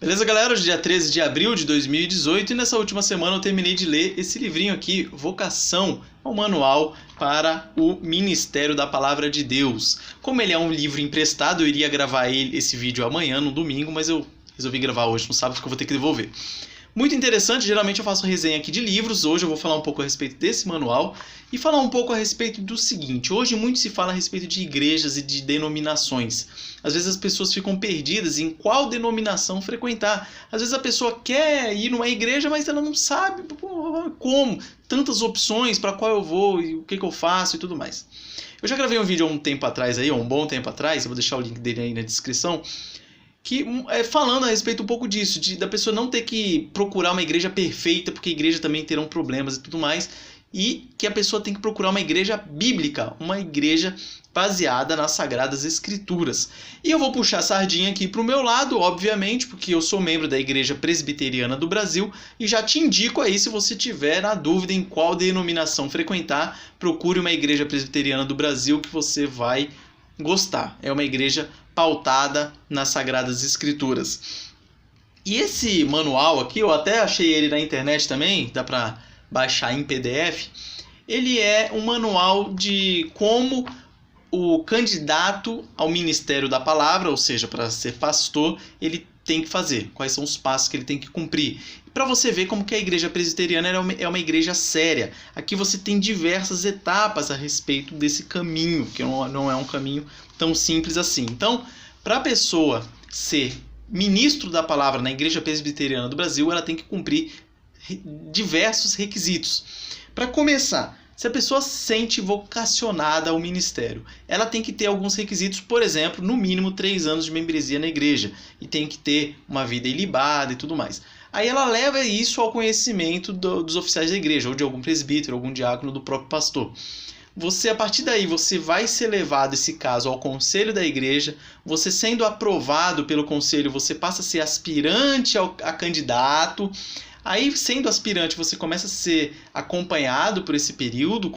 Beleza, galera? Hoje é dia 13 de abril de 2018 e nessa última semana eu terminei de ler esse livrinho aqui, Vocação, um manual para o Ministério da Palavra de Deus. Como ele é um livro emprestado, eu iria gravar esse vídeo amanhã, no domingo, mas eu resolvi gravar hoje no sábado porque eu vou ter que devolver. Muito interessante, geralmente eu faço resenha aqui de livros, hoje eu vou falar um pouco a respeito desse manual e falar um pouco a respeito do seguinte. Hoje muito se fala a respeito de igrejas e de denominações. Às vezes as pessoas ficam perdidas em qual denominação frequentar. Às vezes a pessoa quer ir numa igreja, mas ela não sabe como, tantas opções para qual eu vou e o que eu faço e tudo mais. Eu já gravei um vídeo há um tempo atrás, um bom tempo atrás, eu vou deixar o link dele aí na descrição, que falando a respeito um pouco disso, da pessoa não ter que procurar uma igreja perfeita, porque a igreja também terão problemas e tudo mais, e que a pessoa tem que procurar uma igreja bíblica, uma igreja baseada nas Sagradas Escrituras. E eu vou puxar a sardinha aqui para o meu lado, obviamente, porque eu sou membro da Igreja Presbiteriana do Brasil, e já te indico aí, se você tiver na dúvida em qual denominação frequentar, procure uma Igreja Presbiteriana do Brasil que você vai gostar. É uma igreja pautada nas Sagradas Escrituras. E esse manual aqui, eu até achei ele na internet também, dá para baixar em PDF. Ele é um manual de como o candidato ao ministério da palavra, ou seja, para ser pastor, ele tem que fazer, quais são os passos que ele tem que cumprir. Para você ver como que a igreja presbiteriana é uma igreja séria. Aqui você tem diversas etapas a respeito desse caminho, que não é um caminho tão simples assim. Então, para a pessoa ser ministro da palavra na Igreja Presbiteriana do Brasil, ela tem que cumprir diversos requisitos. Para começar, se a pessoa se sente vocacionada ao ministério, ela tem que ter alguns requisitos, por exemplo, no mínimo 3 anos de membresia na igreja, e tem que ter uma vida ilibada e tudo mais. Aí ela leva isso ao conhecimento dos oficiais da igreja, ou de algum presbítero, algum diácono, do próprio pastor. A partir daí, você vai ser levado, esse caso, ao conselho da igreja. Você sendo aprovado pelo conselho, você passa a ser aspirante a candidato. Aí, sendo aspirante, você começa a ser acompanhado por esse período,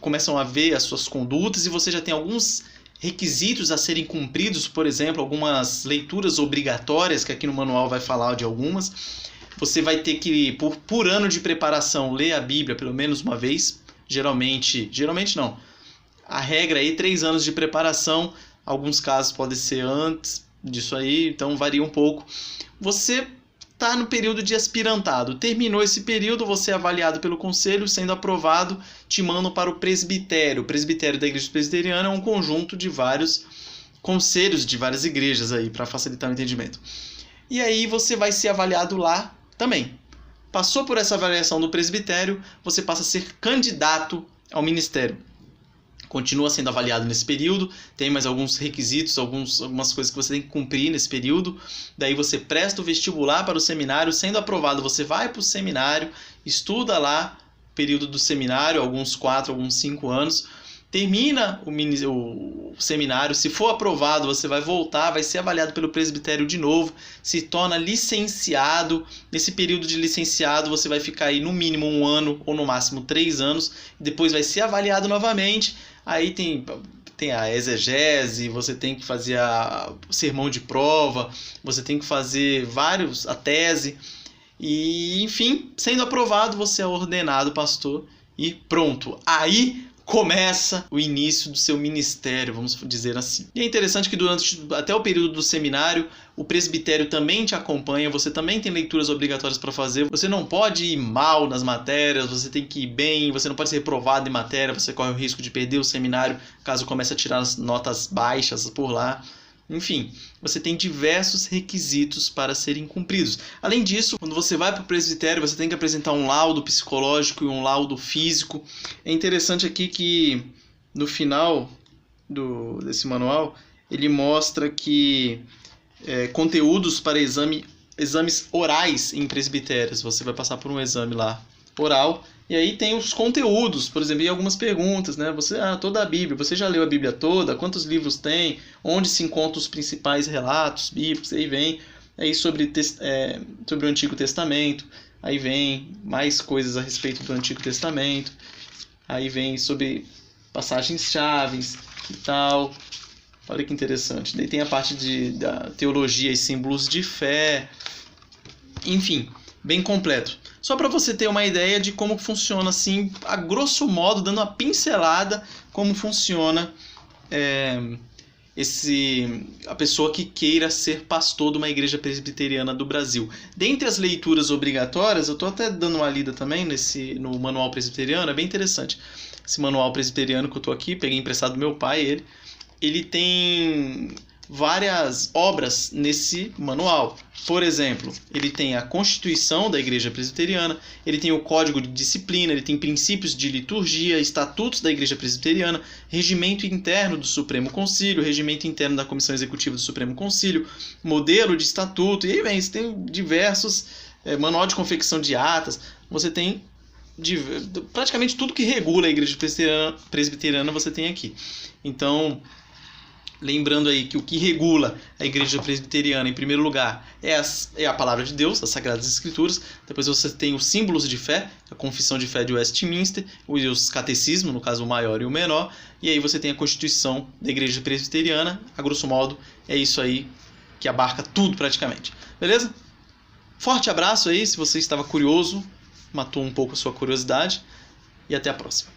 começam a ver as suas condutas e você já tem alguns requisitos a serem cumpridos, por exemplo, algumas leituras obrigatórias, que aqui no manual vai falar de algumas. Você vai ter que, por ano de preparação, ler a Bíblia pelo menos uma vez. Geralmente não. A regra aí, 3 anos de preparação. Alguns casos podem ser antes disso aí, então varia um pouco. Você está no período de aspirantado. Terminou esse período, você é avaliado pelo conselho, sendo aprovado, te mandam para o presbitério. O presbitério da Igreja Presbiteriana é um conjunto de vários conselhos de várias igrejas aí, para facilitar o entendimento. E aí você vai ser avaliado lá também. Passou por essa avaliação do presbitério, você passa a ser candidato ao ministério. Continua sendo avaliado nesse período, tem mais alguns requisitos, algumas coisas que você tem que cumprir nesse período. Daí você presta o vestibular para o seminário, sendo aprovado você vai para o seminário, estuda lá o período do seminário, alguns 4, alguns 5 anos. Termina o seminário, se for aprovado você vai voltar, vai ser avaliado pelo presbitério de novo, se torna licenciado. Nesse período de licenciado você vai ficar aí no mínimo 1 ano ou no máximo 3 anos, depois vai ser avaliado novamente. Aí tem a exegese, você tem que fazer o sermão de prova, você tem que fazer a tese, e enfim, sendo aprovado você é ordenado pastor e pronto. Aí começa o início do seu ministério, vamos dizer assim. E é interessante que até o período do seminário, o presbitério também te acompanha, você também tem leituras obrigatórias para fazer, você não pode ir mal nas matérias, você tem que ir bem, você não pode ser reprovado em matéria, você corre o risco de perder o seminário caso comece a tirar as notas baixas por lá. Enfim, você tem diversos requisitos para serem cumpridos. Além disso, quando você vai para o presbitério, você tem que apresentar um laudo psicológico e um laudo físico. É interessante aqui que no final desse manual, ele mostra que conteúdos para exames orais em presbitérios. Você vai passar por um exame lá oral. E aí tem os conteúdos, por exemplo, e algumas perguntas, né? Toda a Bíblia, você já leu a Bíblia toda? Quantos livros tem? Onde se encontram os principais relatos bíblicos? Aí vem sobre o Antigo Testamento, aí vem mais coisas a respeito do Antigo Testamento, aí vem sobre passagens chaves e tal, Olha que interessante. Daí tem a parte da teologia e símbolos de fé. Enfim, bem completo. Só para você ter uma ideia de como funciona, assim, a grosso modo, dando uma pincelada, como funciona a pessoa que queira ser pastor de uma igreja presbiteriana do Brasil. Dentre as leituras obrigatórias, eu estou até dando uma lida também no manual presbiteriano, é bem interessante. Esse manual presbiteriano que eu estou aqui, peguei emprestado do meu pai, ele tem várias obras nesse manual. Por exemplo, ele tem a Constituição da Igreja Presbiteriana, ele tem o Código de Disciplina, ele tem princípios de liturgia, estatutos da Igreja Presbiteriana, regimento interno do Supremo Concílio, regimento interno da Comissão Executiva do Supremo Concílio, modelo de estatuto, e aí vem, você tem diversos, manual de confecção de atas, você tem praticamente tudo que regula a Igreja Presbiteriana você tem aqui. Então, lembrando aí que o que regula a Igreja Presbiteriana, em primeiro lugar, é a Palavra de Deus, as Sagradas Escrituras. Depois você tem os símbolos de fé, a Confissão de Fé de Westminster, os catecismos, no caso o maior e o menor. E aí você tem a Constituição da Igreja Presbiteriana. A grosso modo, é isso aí que abarca tudo praticamente. Beleza? Forte abraço aí, se você estava curioso, matou um pouco a sua curiosidade. E até a próxima.